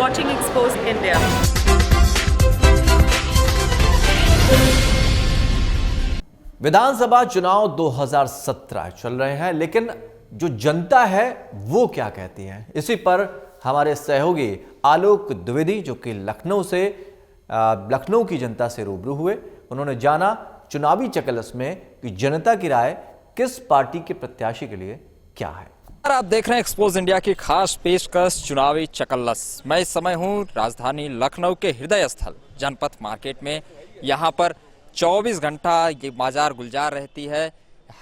watching Exposed India. विधानसभा चुनाव 2017 चल रहे हैं, लेकिन जो जनता है वो क्या कहती है, इसी पर हमारे सहयोगी आलोक द्विवेदी जो कि लखनऊ की जनता से रूबरू हुए, उन्होंने जाना चुनावी चकलस में कि जनता की राय किस पार्टी के प्रत्याशी के लिए क्या है। आप देख रहे हैं एक्सपोज इंडिया की खास पेशकश चुनावी चकल्लस। मैं इस समय हूं राजधानी लखनऊ के हृदय स्थल जनपथ मार्केट में। यहां पर 24 घंटा ये बाजार गुलजार रहती है।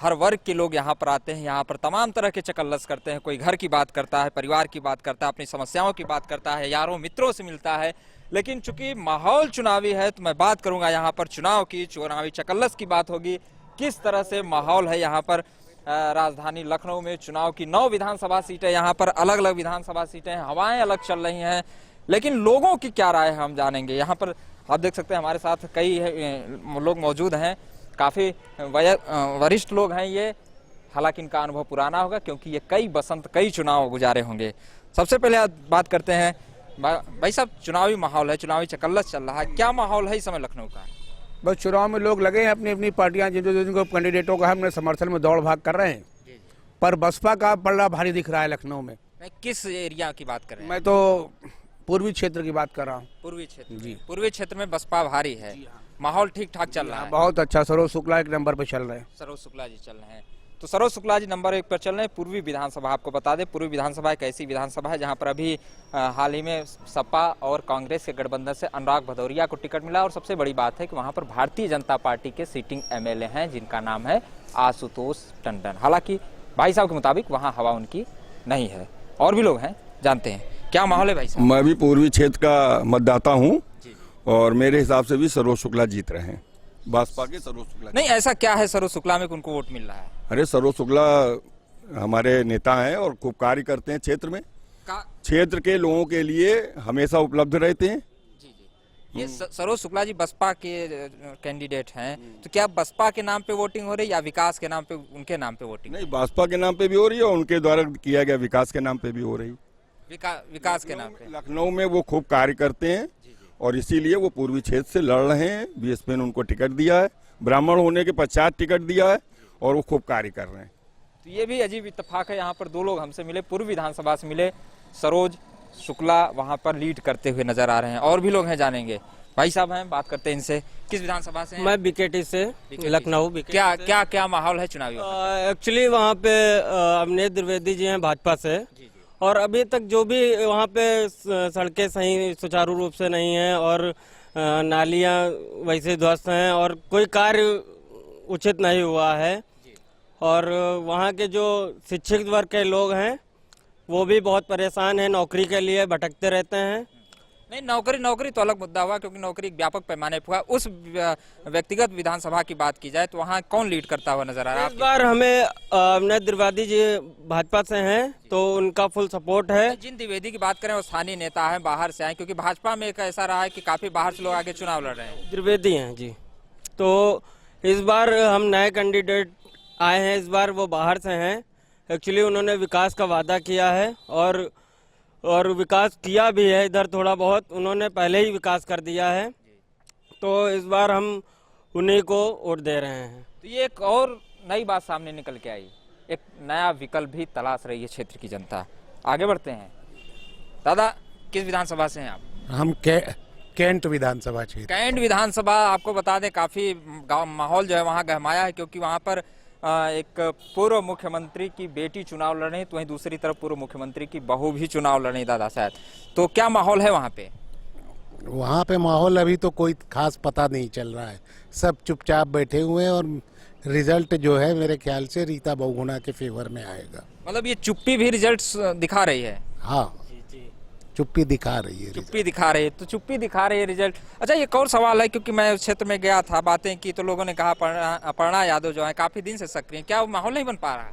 हर वर्ग के लोग यहां पर आते हैं, यहां पर तमाम तरह के चकल्लस करते हैं। कोई घर की बात करता है, परिवार की बात करता है, अपनी समस्याओं की बात करता है, यारों मित्रों से मिलता है। लेकिन चूंकि माहौल चुनावी है तो मैं बात करूंगा यहाँ पर चुनाव की, चुनावी चकल्लस की बात होगी। किस तरह से माहौल है यहाँ पर राजधानी लखनऊ में। चुनाव की 9 विधानसभा सीटें, यहाँ पर अलग अलग विधानसभा सीटें हैं, हवाएं अलग चल रही हैं, लेकिन लोगों की क्या राय है हम जानेंगे। यहाँ पर आप देख सकते हैं हमारे साथ कई लोग मौजूद हैं, काफ़ी वरिष्ठ लोग हैं ये। हालांकि इनका अनुभव पुराना होगा क्योंकि ये कई बसंत, कई चुनाव गुजारे होंगे। सबसे पहले आप बात करते हैं भाई साहब, चुनावी माहौल है, चुनावी चकल्लस चल रहा है, क्या माहौल है इस समय लखनऊ का? बस चुनाव में लोग लगे हैं, अपनी अपनी पार्टियां जिनको कैंडिडेटों का हमने समर्थन में दौड़ भाग कर रहे हैं। पर बसपा का पलड़ा भारी दिख रहा है लखनऊ में। किस एरिया की बात कर रहे हैं? मैं तो पूर्वी क्षेत्र की बात कर रहा हूँ। पूर्वी क्षेत्र जी, पूर्वी क्षेत्र में बसपा भारी है। माहौल ठीक ठाक चल रहा है? बहुत अच्छा। सरोज शुक्ला 1 नंबर पे चल रहे हैं। सरोज शुक्ला जी चल रहे हैं, तो सरोज शुक्ला जी नंबर 1 पर चल रहे हैं। पूर्वी विधानसभा, आपको बता दें पूर्वी विधानसभा एक ऐसी विधानसभा है जहां पर अभी हाल ही में सपा और कांग्रेस के गठबंधन से अनुराग भदौरिया को टिकट मिला। और सबसे बड़ी बात है कि वहां पर भारतीय जनता पार्टी के सिटिंग एमएलए हैं जिनका नाम है आशुतोष टंडन। हालांकि भाई साहब के मुताबिक वहां हवा उनकी नहीं है। और भी लोग हैं, जानते हैं क्या माहौल है भाई साहब? मैं भी पूर्वी क्षेत्र का मतदाता हूँ और मेरे हिसाब से भी सरोज शुक्ला जीत रहे हैं, भाजपा के सरोज शुक्ला। नहीं, ऐसा क्या है सरोज शुक्ला में उनको वोट मिल रहा है? अरे सरोज शुक्ला हमारे नेता हैं और खूब कार्य करते हैं क्षेत्र में। क्षेत्र के लोगों के लिए हमेशा उपलब्ध रहते हैं। जी जी, ये सरोज शुक्ला जी बसपा के कैंडिडेट हैं, तो क्या बसपा के नाम पे वोटिंग हो रही है या विकास के नाम पे, उनके नाम पे वोटिंग? नहीं, बसपा के नाम पे भी हो रही है और उनके द्वारा किया गया विकास के नाम पे भी हो रही। विकास के नाम पे लखनऊ में वो खूब कार्य करते हैं और इसीलिए वो पूर्वी क्षेत्र से लड़ रहे हैं। बीएसपी ने उनको टिकट दिया है, ब्राह्मण होने के पश्चात टिकट दिया है और वो खूब कार्य कर रहे हैं। तो ये भी अजीब इत्तेफाक है, यहाँ पर 2 लोग हमसे मिले, पूर्व विधानसभा से मिले। सरोज शुक्ला वहाँ पर लीड करते हुए नजर आ रहे हैं। और भी लोग हैं, जानेंगे। भाई साहब हैं, बात करते हैं इनसे। किस विधानसभा से हैं? मैं बीकेटी से, लखनऊ। क्या माहौल है चुनावी? एक्चुअली वहाँ पे अवनीश द्विवेदी जी हैं भाजपा से, और अभी तक जो भी वहाँ पे सड़कें सही सुचारू रूप से नहीं हैं और नालियाँ वैसे ध्वस्त हैं और कोई कार्य उचित नहीं हुआ है। और वहाँ के जो शिक्षित वर्ग के लोग हैं वो भी बहुत परेशान हैं, नौकरी के लिए भटकते रहते हैं। नहीं, नौकरी तो अलग मुद्दा हुआ क्योंकि नौकरी व्यापक पैमाने पर हुआ। उस व्यक्तिगत विधानसभा की बात की जाए तो वहाँ कौन लीड करता हुआ नजर आ रहा है? इस बार हमें अवनीश द्विवेदी जी भाजपा से हैं तो उनका फुल सपोर्ट है। जिन द्विवेदी की बात करें वो स्थानीय नेता है, बाहर से आए, क्योंकि भाजपा में एक ऐसा रहा है कि काफी बाहर से लोग आगे चुनाव लड़ रहे हैं। द्विवेदी हैं जी, तो इस बार हम नए कैंडिडेट आए हैं, इस बार वो बाहर से हैं। एक्चुअली उन्होंने विकास का वादा किया है और विकास किया भी है। इधर थोड़ा बहुत उन्होंने पहले ही विकास कर दिया है, तो इस बार हम उन्हीं को वोट दे रहे हैं। तो ये एक और नई बात सामने निकल के आई, एक नया विकल्प भी तलाश रही है क्षेत्र की जनता। आगे बढ़ते हैं। दादा, किस विधानसभा से हैं आप? हम कैंट विधानसभा क्षेत्र। कैंट विधानसभा, आपको बता दें काफी माहौल जो है वहाँ गहमाया है क्योंकि वहाँ पर एक पूर्व मुख्यमंत्री की बेटी चुनाव लड़ रही, तो वहीं दूसरी तरफ पूर्व मुख्यमंत्री की बहू भी चुनाव लड़ रही दादा साहब। तो क्या माहौल है वहाँ पे? वहाँ पे माहौल अभी तो कोई खास पता नहीं चल रहा है, सब चुपचाप बैठे हुए हैं और रिजल्ट जो है मेरे ख्याल से रीता बहुगुणा के फेवर में आएगा। मतलब ये चुप्पी भी रिजल्ट दिखा रही है? हाँ, चुप्पी दिखा रही है। चुप्पी दिखा रही है, तो चुप्पी दिखा रही है रिजल्ट। अच्छा, एक और सवाल है क्योंकि मैं उस क्षेत्र में गया था, बातें की तो लोगों ने कहा अपर्णा यादव जो है काफी दिन से सक्रिय, क्या वो माहौल नहीं बन पा रहा है?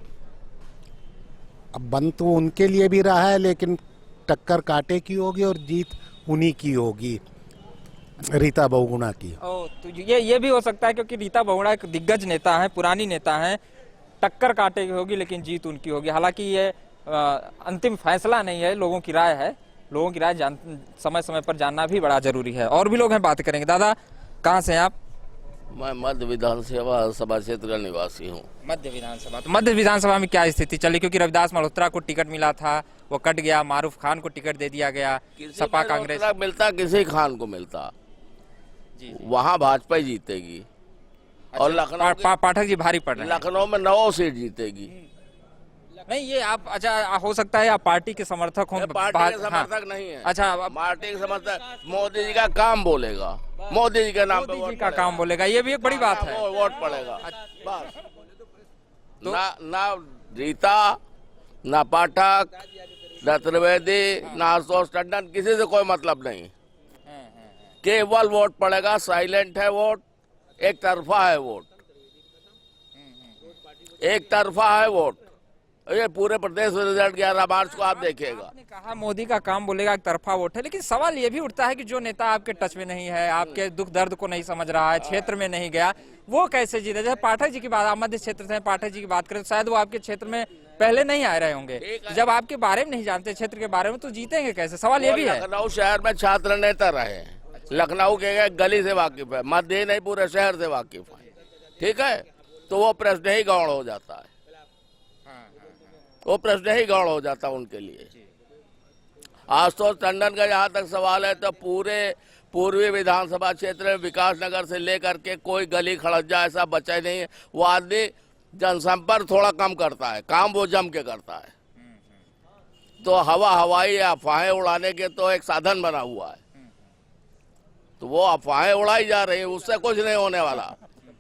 अब बन तो उनके लिए भी रहा है लेकिन टक्कर कांटे की होगी और जीत उन्हीं की होगी, रीता बहुगुणा की। तो ये भी हो सकता है क्योंकि रीता बहुगुणा एक दिग्गज नेता है, पुरानी नेता है, टक्कर कांटे की होगी लेकिन जीत उनकी होगी। हालांकि ये अंतिम फैसला नहीं है, लोगों की राय है लोगों की राय समय समय पर जानना भी बड़ा जरूरी है। और भी लोग हैं, बात करेंगे। दादा, कहाँ से हैं आप? मैं मध्य विधानसभा सभा क्षेत्र का निवासी हूँ। मध्य विधानसभा, तो मध्य विधानसभा में क्या स्थिति चली? क्योंकि रविदास मल्होत्रा को टिकट मिला था, वो कट गया, मारूफ खान को टिकट दे दिया गया, सपा कांग्रेस मिलता किसी खान को मिलता, वहाँ भाजपा ही जीतेगी। और लखनऊ पाठक जी भारी पड़ रहे हैं। लखनऊ में 9 सीट जीतेगी। नहीं, ये आप, अच्छा, हो सकता है आप पार्टी के समर्थक हो। पार्टी के समर्थक नहीं है। अच्छा, पार्टी के समर्थक मोदी जी का काम बोलेगा, मोदी जी के नाम पे मोदी जी का काम बोलेगा, ये भी एक बड़ी बात है। वोट पड़ेगा बस। ना रीता, ना पाठक, ना त्रिवेदी, ना आशुतोष टंडन, किसी से कोई मतलब नहीं। केवल वोट पड़ेगा, साइलेंट है वोट, एक तरफा है वोट, एक तरफा है वोट। ये पूरे प्रदेश में रिजल्ट 11 मार्च को आप देखिएगा। आपने कहा मोदी का काम बोलेगा, एक तरफा वोट है, लेकिन सवाल ये भी उठता है कि जो नेता आपके टच में नहीं है, आपके दुख दर्द को नहीं समझ रहा है, क्षेत्र में नहीं गया, वो कैसे जीते? जैसे पाठक जी की बात, आप मध्य क्षेत्र से पाठक जी की बात करें, शायद वो आपके क्षेत्र में पहले नहीं आ रहे होंगे। जब आपके बारे में नहीं जानते, क्षेत्र के बारे में, तो जीतेंगे कैसे? सवाल ये भी है। लखनऊ शहर में छात्र नेता रहे, लखनऊ के गली से वाकिफ है, मध्य नहीं पूरे शहर से वाकिफ है, ठीक है? तो वो प्रश्न ही गौण हो जाता है, वो प्रश्न ही गौण हो जाता उनके लिए। आशुतोष टंडन का जहाँ तक सवाल है, तो पूरे पूर्वी विधानसभा क्षेत्र में विकास नगर से लेकर के कोई गली खड़ज्जा ऐसा बचा ही नहीं है। वो आदमी जनसंपर्क थोड़ा कम करता है, काम वो जम के करता है। तो हवाई अफवाहें उड़ाने के तो एक साधन बना हुआ है, तो वो अफवाहें उड़ाई जा रही है, उससे कुछ नहीं होने वाला।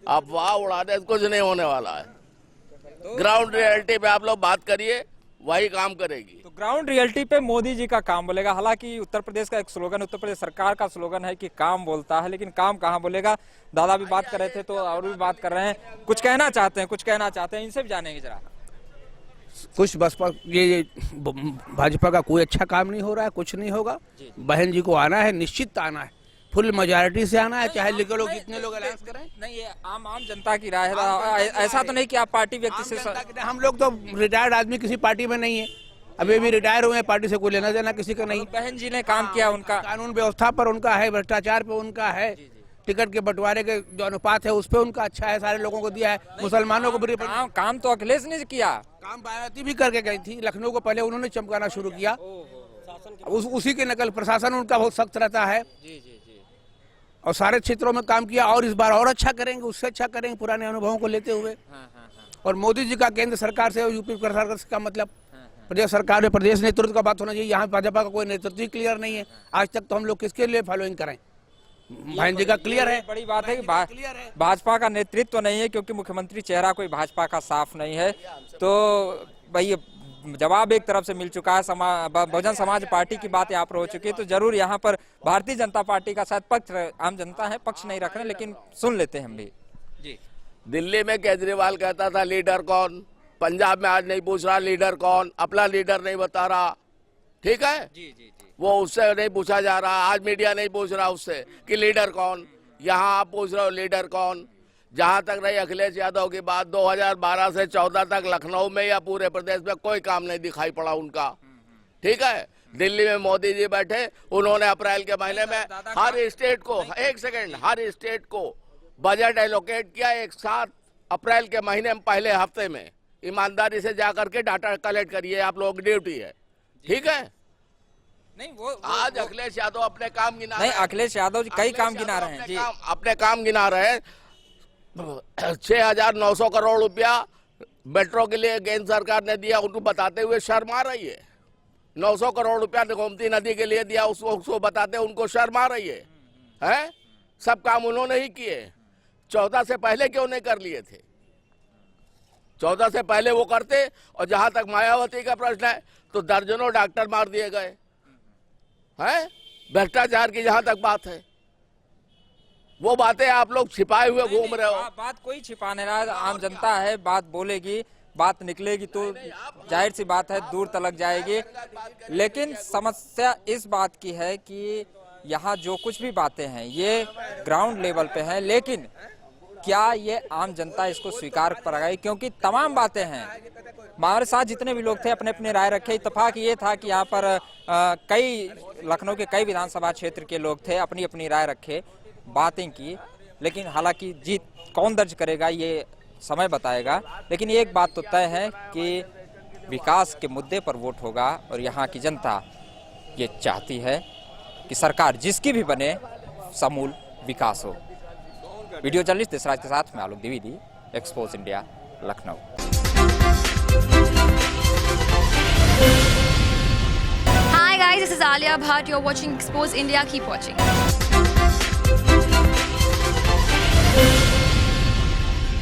अफवाह उड़ाने से कुछ नहीं होने वाला है। ग्राउंड रियलिटी पे आप लोग बात करिए, वही काम करेगी। तो ग्राउंड रियलिटी पे मोदी जी का काम बोलेगा। हालांकि उत्तर प्रदेश का एक स्लोगन, उत्तर प्रदेश सरकार का स्लोगन है कि काम बोलता है, लेकिन काम कहाँ बोलेगा? दादा भी बात कर रहे थे, तो और भी बात कर रहे हैं, कुछ कहना चाहते हैं, इनसे भी जानेंगे जरा। कुछ बसपा, ये भाजपा का कोई अच्छा काम नहीं हो रहा है, कुछ नहीं होगा। बहन जी को आना है, निश्चित आना है, फुल मेजॉरिटी से आना है, चाहे लिखे लोग कितने लोग अलायंस करें। नहीं, ये आम जनता की राय है, ऐसा तो नहीं कि आप पार्टी व्यक्ति से। हम लोग तो रिटायर्ड आदमी किसी पार्टी में नहीं है, अभी भी रिटायर हुए हैं, पार्टी से कोई लेना देना किसी का नहीं। बहन जी ने काम किया, उनका कानून व्यवस्था पर उनका है, भ्रष्टाचार पे उनका है, टिकट के बंटवारे के जो अनुपात है उस पर उनका अच्छा है, सारे लोगों को दिया है, मुसलमानों को भी। काम तो अखिलेश ने किया, काम मायावती भी करके गई थी, लखनऊ को पहले उन्होंने चमकाना शुरू किया, उसी के नकल। प्रशासन उनका बहुत सख्त रहता है और सारे क्षेत्रों में काम किया, और इस बार और अच्छा करेंगे, उससे अच्छा करेंगे पुराने अनुभवों को लेते हुए। और मोदी जी का केंद्र सरकार से और यूपी सरकार का मतलब प्रदेश सरकार में प्रदेश नेतृत्व का बात होना चाहिए। यहाँ भाजपा का कोई नेतृत्व ही क्लियर नहीं है आज तक, तो हम लोग किसके लिए फॉलोइंग करें? बहन जी का क्लियर है। बड़ी बात है कि भाजपा का नेतृत्व नहीं है, क्योंकि मुख्यमंत्री चेहरा कोई भाजपा का साफ नहीं है। तो भाई जवाब एक तरफ से मिल चुका है, बहुजन समाज पार्टी की बात यहाँ पर हो चुकी है, तो जरूर यहाँ पर भारतीय जनता पार्टी का शायद पक्ष, आम जनता है, पक्ष नहीं रख रहे, लेकिन सुन लेते हैं हम भी। जी, दिल्ली में केजरीवाल कहता था लीडर कौन, पंजाब में आज नहीं पूछ रहा लीडर कौन, अपना लीडर नहीं बता रहा, ठीक है? जी, वो उससे नहीं पूछा जा रहा, आज मीडिया नहीं पूछ रहा उससे कि लीडर कौन। यहाँ आप पूछ रहे हो लीडर कौन। जहां तक रही अखिलेश यादव की बात, 2012 से 14 तक लखनऊ में या पूरे प्रदेश में कोई काम नहीं दिखाई पड़ा उनका, ठीक है? दिल्ली में मोदी जी बैठे, उन्होंने अप्रैल के महीने में हर स्टेट को, एक सेकंड, हर स्टेट को बजट एलोकेट किया एक साथ अप्रैल के महीने में, पहले हफ्ते में। ईमानदारी से जाकर के डाटा कलेक्ट करिए, आप लोगों की ड्यूटी है, ठीक है? नहीं, वो आज अखिलेश यादव अपने काम गिना नहीं, अखिलेश यादव जी कई काम गिना रहे हैं जी, अपने काम गिना रहे हैं। 6,900 करोड़ रुपया मेट्रो के लिए केंद्र सरकार ने दिया, उनको बताते हुए शर्म आ रही है। 900 करोड़ रुपया गोमती नदी के लिए दिया, उसको बताते उनको शर्म आ रही है? सब काम उन्होंने ही किए। 14 से पहले क्यों नहीं कर लिए थे? 14 से पहले वो करते। और जहां तक मायावती का प्रश्न है, तो दर्जनों डॉक्टर मार दिए गए हैं। भ्रष्टाचार की जहां तक बात है, वो बातें आप लोग छिपाए हुए घूम रहे हो। बात कोई छिपा नहीं रहा, आम जनता है, बात बोलेगी, बात निकलेगी तो जाहिर सी बात है दूर तलक जाएगी। लेकिन समस्या इस बात की है कि यहाँ जो कुछ भी बातें हैं ये ग्राउंड लेवल पे हैं, लेकिन क्या ये आम जनता इसको स्वीकार कर गई? क्योंकि तमाम बातें हैं, हमारे साथ जितने भी लोग थे अपने अपने राय रखे। इत्तेफाक ये था कि यहाँ पर कई लखनऊ के कई विधानसभा क्षेत्र के लोग थे, अपनी अपनी राय रखे, बातें की। लेकिन हालांकि जीत कौन दर्ज करेगा ये समय बताएगा। लेकिन एक बात तो तय है कि विकास के मुद्दे पर वोट होगा और यहाँ की जनता ये चाहती है कि सरकार जिसकी भी बने समूल विकास हो। वीडियो जर्नलिस्ट देशराज के साथ मैं Alok Dwivedi, expose India, Lucknow. Hi guys, this is Alia Bhatt. You're watching Expose India. Keep watching.